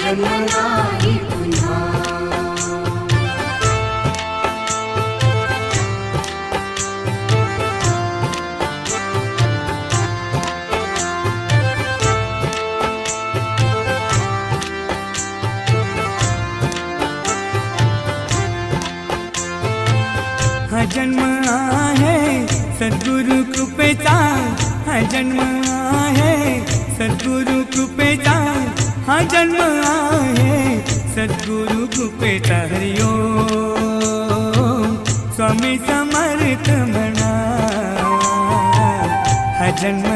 जन्म नाही पुन्हा। हा जन्म आहे सद्गुरु कृपेचा, हा जन्म आहे सद्गुरु कृपेचा, हा जन्म आहे सद्गुरु कृपेचा। हरि ओम स्वामी समर्थ म्हणा, हा जन्म